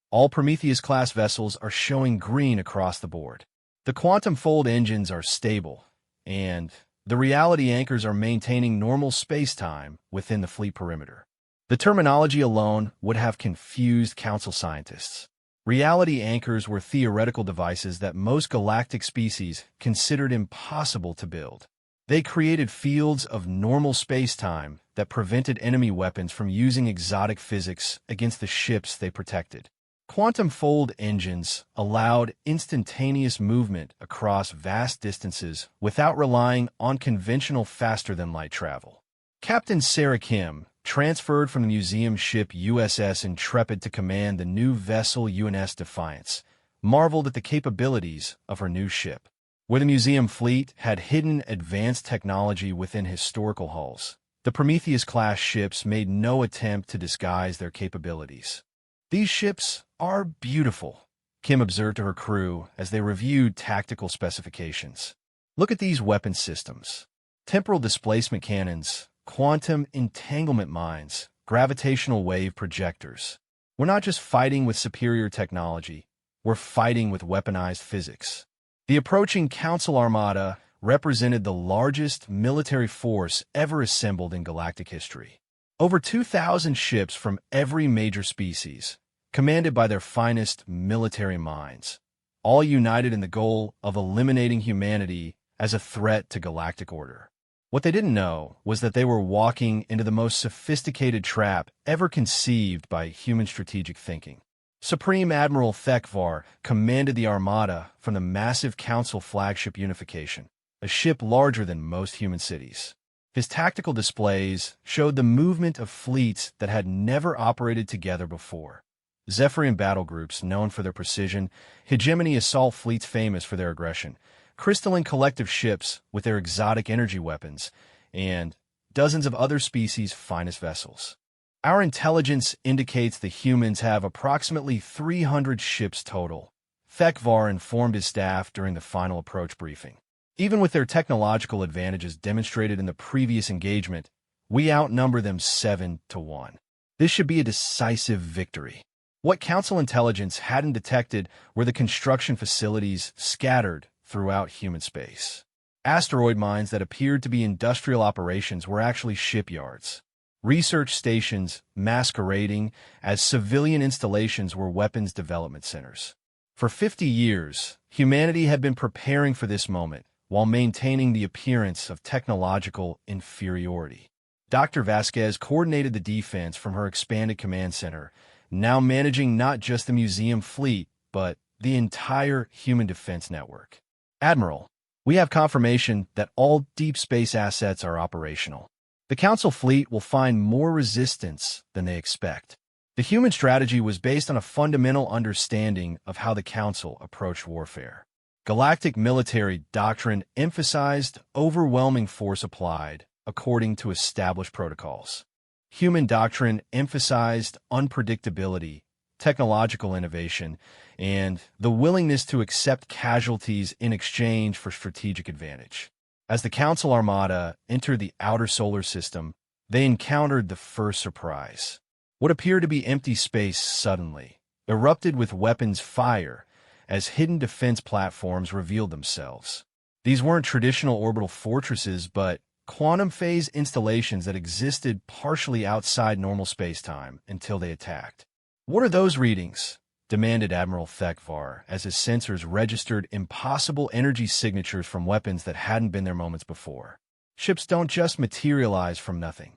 all Prometheus-class vessels are showing green across the board. The quantum fold engines are stable, and the reality anchors are maintaining normal space-time within the fleet perimeter. The terminology alone would have confused Council scientists. Reality anchors were theoretical devices that most galactic species considered impossible to build. They created fields of normal space-time that prevented enemy weapons from using exotic physics against the ships they protected. Quantum fold engines allowed instantaneous movement across vast distances without relying on conventional faster-than-light travel. Captain Sarah Kim, transferred from the museum ship USS Intrepid to command the new vessel UNS Defiance, marveled at the capabilities of her new ship. Where the museum fleet had hidden advanced technology within historical hulls, the Prometheus-class ships made no attempt to disguise their capabilities. "These ships are beautiful," Kim observed to her crew as they reviewed tactical specifications. "Look at these weapon systems. Temporal displacement cannons, quantum entanglement mines, gravitational wave projectors. We're not just fighting with superior technology, we're fighting with weaponized physics." The approaching Council Armada represented the largest military force ever assembled in galactic history. Over 2,000 ships from every major species, commanded by their finest military minds, all united in the goal of eliminating humanity as a threat to galactic order. What they didn't know was that they were walking into the most sophisticated trap ever conceived by human strategic thinking. Supreme Admiral Thekvar commanded the Armada from the massive Council flagship Unification, a ship larger than most human cities. His tactical displays showed the movement of fleets that had never operated together before. Zephyrian battle groups known for their precision, hegemony assault fleets famous for their aggression, crystalline collective ships with their exotic energy weapons, and dozens of other species' finest vessels. Our intelligence indicates the humans have approximately 300 ships total, Thekvar informed his staff during the final approach briefing. Even with their technological advantages demonstrated in the previous engagement, we outnumber them 7-1. This should be a decisive victory. What Council intelligence hadn't detected were the construction facilities scattered throughout human space. Asteroid mines that appeared to be industrial operations were actually shipyards. Research stations masquerading as civilian installations were weapons development centers. For 50 years, humanity had been preparing for this moment while maintaining the appearance of technological inferiority. Dr. Vasquez coordinated the defense from her expanded command center, now managing not just the museum fleet, but the entire human defense network. "Admiral, we have confirmation that all deep space assets are operational. The Council fleet will find more resistance than they expect." The human strategy was based on a fundamental understanding of how the Council approached warfare. Galactic military doctrine emphasized overwhelming force applied according to established protocols. Human doctrine emphasized unpredictability technological innovation, and the willingness to accept casualties in exchange for strategic advantage. As the Council Armada entered the outer solar system, they encountered the first surprise. What appeared to be empty space suddenly erupted with weapons fire as hidden defense platforms revealed themselves. These weren't traditional orbital fortresses, but quantum phase installations that existed partially outside normal spacetime until they attacked. "What are those readings?" demanded Admiral Thekvar as his sensors registered impossible energy signatures from weapons that hadn't been there moments before. Ships don't just materialize from nothing.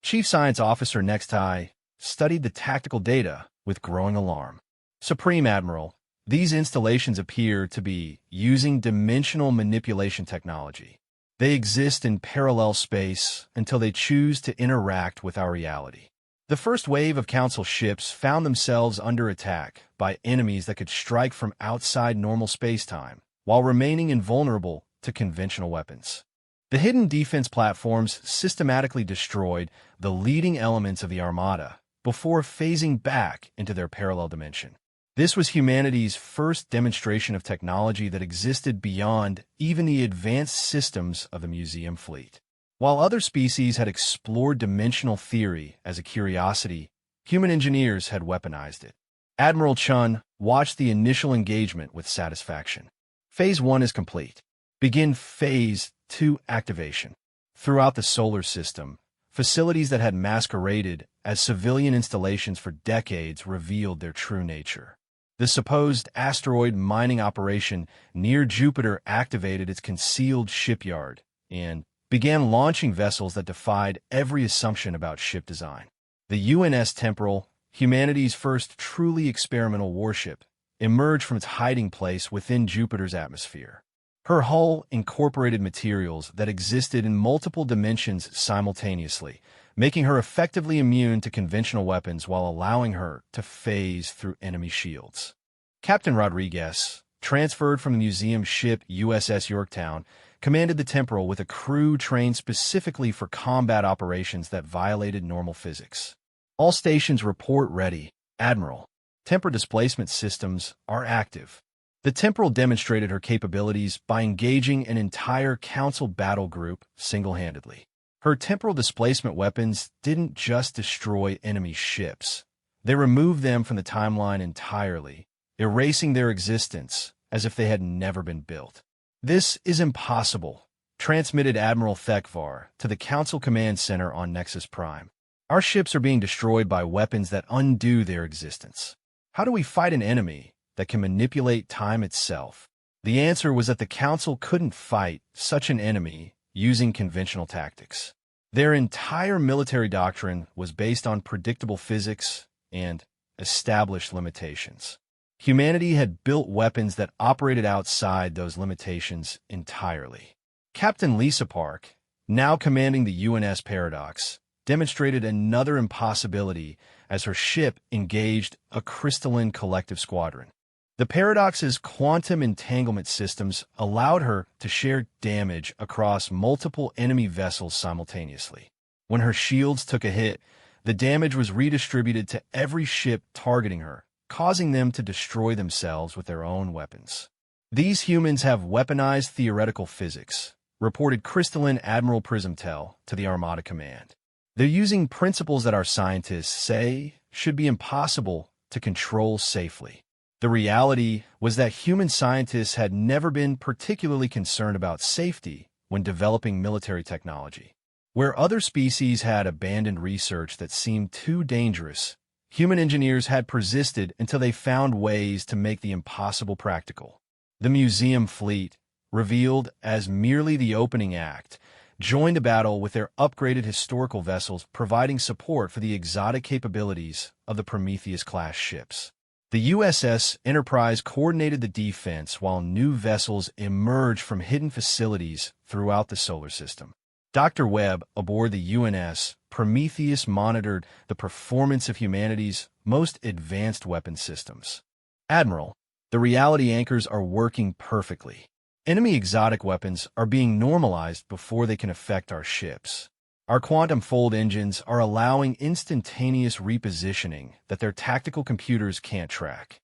Chief Science Officer Nextai studied the tactical data with growing alarm. "Supreme Admiral, these installations appear to be using dimensional manipulation technology. They exist in parallel space until they choose to interact with our reality." The first wave of Council ships found themselves under attack by enemies that could strike from outside normal spacetime, while remaining invulnerable to conventional weapons. The hidden defense platforms systematically destroyed the leading elements of the Armada before phasing back into their parallel dimension. This was humanity's first demonstration of technology that existed beyond even the advanced systems of the museum fleet. While other species had explored dimensional theory as a curiosity, human engineers had weaponized it. Admiral Chun watched the initial engagement with satisfaction. Phase 1 is complete. Begin Phase 2 activation. Throughout the solar system, facilities that had masqueraded as civilian installations for decades revealed their true nature. The supposed asteroid mining operation near Jupiter activated its concealed shipyard and began launching vessels that defied every assumption about ship design. The UNS Temporal, humanity's first truly experimental warship, emerged from its hiding place within Jupiter's atmosphere. Her hull incorporated materials that existed in multiple dimensions simultaneously, making her effectively immune to conventional weapons while allowing her to phase through enemy shields. Captain Rodriguez, transferred from the museum ship USS Yorktown, commanded the Temporal with a crew trained specifically for combat operations that violated normal physics. "All stations report ready, Admiral. Temporal displacement systems are active." The Temporal demonstrated her capabilities by engaging an entire Council battle group single-handedly. Her temporal displacement weapons didn't just destroy enemy ships. They removed them from the timeline entirely, erasing their existence as if they had never been built. "This is impossible," transmitted Admiral Thekvar to the Council Command Center on Nexus Prime. "Our ships are being destroyed by weapons that undo their existence. How do we fight an enemy that can manipulate time itself?" The answer was that the Council couldn't fight such an enemy using conventional tactics. Their entire military doctrine was based on predictable physics and established limitations. Humanity had built weapons that operated outside those limitations entirely. Captain Lisa Park, now commanding the UNS Paradox, demonstrated another impossibility as her ship engaged a crystalline collective squadron. The Paradox's quantum entanglement systems allowed her to share damage across multiple enemy vessels simultaneously. When her shields took a hit, the damage was redistributed to every ship targeting her, causing them to destroy themselves with their own weapons. "These humans have weaponized theoretical physics," reported Crystalline Admiral Prismtel to the Armada Command. "They're using principles that our scientists say should be impossible to control safely." The reality was that human scientists had never been particularly concerned about safety when developing military technology. Where other species had abandoned research that seemed too dangerous, human engineers had persisted until they found ways to make the impossible practical. The museum fleet, revealed as merely the opening act, joined the battle with their upgraded historical vessels providing support for the exotic capabilities of the Prometheus-class ships. The USS Enterprise coordinated the defense while new vessels emerged from hidden facilities throughout the solar system. Dr. Webb, aboard the UNS Prometheus, monitored the performance of humanity's most advanced weapon systems. "Admiral, the reality anchors are working perfectly. Enemy exotic weapons are being normalized before they can affect our ships. Our quantum fold engines are allowing instantaneous repositioning that their tactical computers can't track.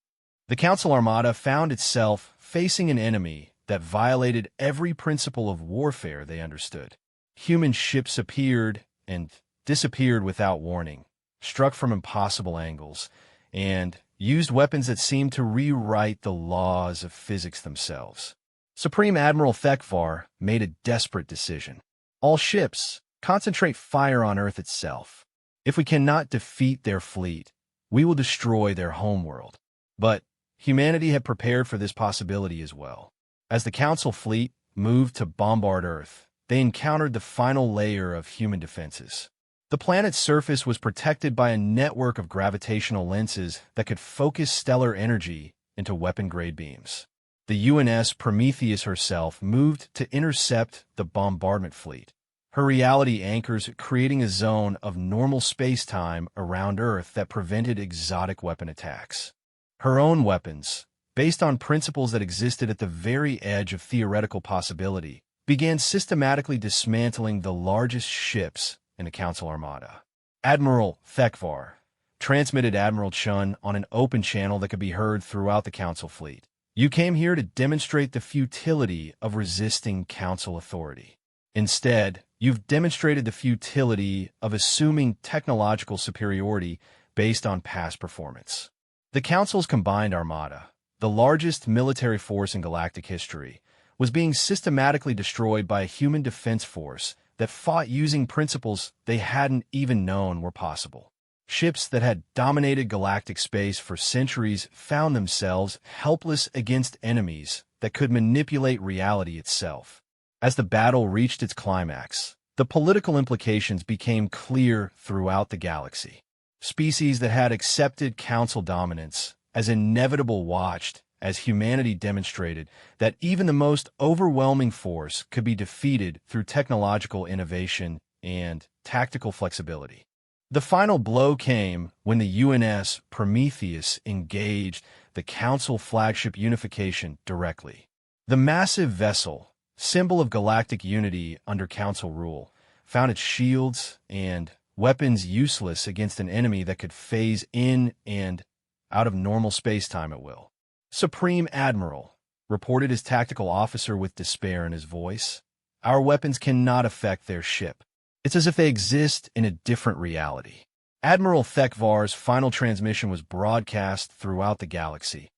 The Council Armada found itself facing an enemy that violated every principle of warfare they understood. Human ships appeared and disappeared without warning, struck from impossible angles, and used weapons that seemed to rewrite the laws of physics themselves. Supreme Admiral Thekvar made a desperate decision. All ships, concentrate fire on Earth itself. If we cannot defeat their fleet, we will destroy their homeworld. But humanity had prepared for this possibility as well. As the Council fleet moved to bombard Earth, they encountered the final layer of human defenses. The planet's surface was protected by a network of gravitational lenses that could focus stellar energy into weapon-grade beams. The UNS Prometheus herself moved to intercept the bombardment fleet, her reality anchors creating a zone of normal space-time around Earth that prevented exotic weapon attacks. Her own weapons, based on principles that existed at the very edge of theoretical possibility, began systematically dismantling the largest ships in the Council Armada. Admiral Thekvar transmitted Admiral Chun on an open channel that could be heard throughout the Council fleet. You came here to demonstrate the futility of resisting Council authority. Instead, you've demonstrated the futility of assuming technological superiority based on past performance. The Council's combined armada, the largest military force in galactic history, was being systematically destroyed by a human defense force that fought using principles they hadn't even known were possible. Ships that had dominated galactic space for centuries found themselves helpless against enemies that could manipulate reality itself. As the battle reached its climax, the political implications became clear throughout the galaxy. Species that had accepted Council dominance as inevitable watched as humanity demonstrated that even the most overwhelming force could be defeated through technological innovation and tactical flexibility. The final blow came when the UNS Prometheus engaged the Council flagship unification directly. The massive vessel, symbol of galactic unity under Council rule, found its shields and weapons useless against an enemy that could phase in and out of normal space-time at will. Supreme Admiral reported his tactical officer with despair in his voice. Our weapons cannot affect their ship. It's as if they exist in a different reality. Admiral Thekvar's final transmission was broadcast throughout the galaxy.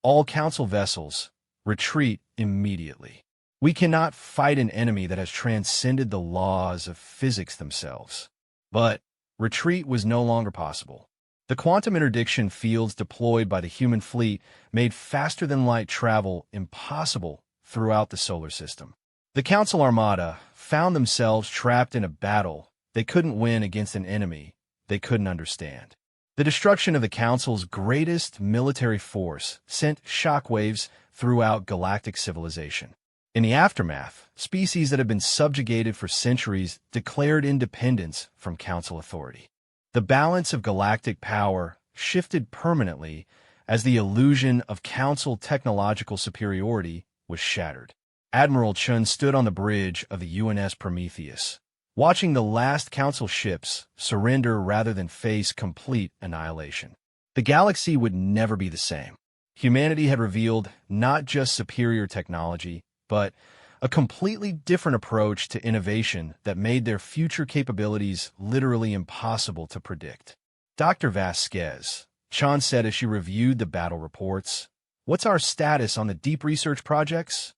All Council vessels, retreat immediately. We cannot fight an enemy that has transcended the laws of physics themselves. But retreat was no longer possible. The quantum interdiction fields deployed by the human fleet made faster-than-light travel impossible throughout the solar system. The Council Armada found themselves trapped in a battle they couldn't win against an enemy they couldn't understand. The destruction of the Council's greatest military force sent shockwaves throughout galactic civilization. In the aftermath, species that had been subjugated for centuries declared independence from Council authority. The balance of galactic power shifted permanently as the illusion of Council technological superiority was shattered. Admiral Chun stood on the bridge of the UNS Prometheus, watching the last Council ships surrender rather than face complete annihilation. The galaxy would never be the same. Humanity had revealed not just superior technology, but a completely different approach to innovation that made their future capabilities literally impossible to predict. Dr. Vasquez, Chan said as she reviewed the battle reports, "What's our status on the deep research projects?"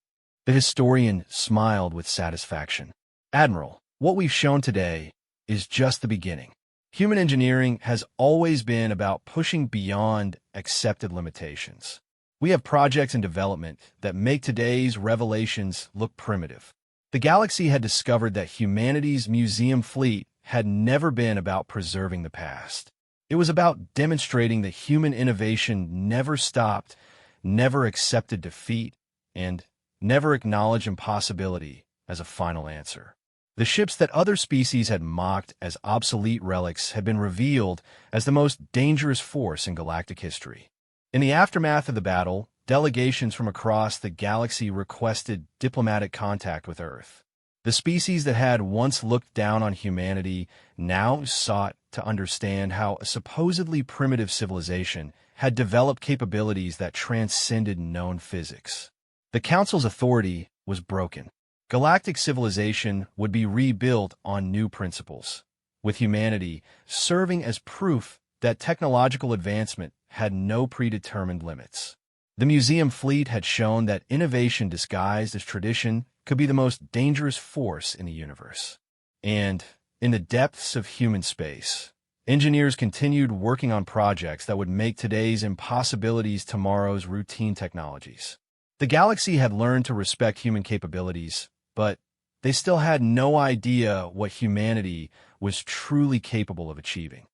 The historian smiled with satisfaction. "Admiral, what we've shown today is just the beginning. Human engineering has always been about pushing beyond accepted limitations. We have projects in development that make today's revelations look primitive." The galaxy had discovered that humanity's museum fleet had never been about preserving the past. It was about demonstrating that human innovation never stopped, never accepted defeat, and never acknowledged impossibility as a final answer. The ships that other species had mocked as obsolete relics had been revealed as the most dangerous force in galactic history. In the aftermath of the battle, delegations from across the galaxy requested diplomatic contact with Earth. The species that had once looked down on humanity now sought to understand how a supposedly primitive civilization had developed capabilities that transcended known physics. The Council's authority was broken. Galactic civilization would be rebuilt on new principles, with humanity serving as proof that technological advancement had no predetermined limits. The museum fleet had shown that innovation disguised as tradition could be the most dangerous force in the universe. And, in the depths of human space, engineers continued working on projects that would make today's impossibilities tomorrow's routine technologies. The galaxy had learned to respect human capabilities, but they still had no idea what humanity was truly capable of achieving.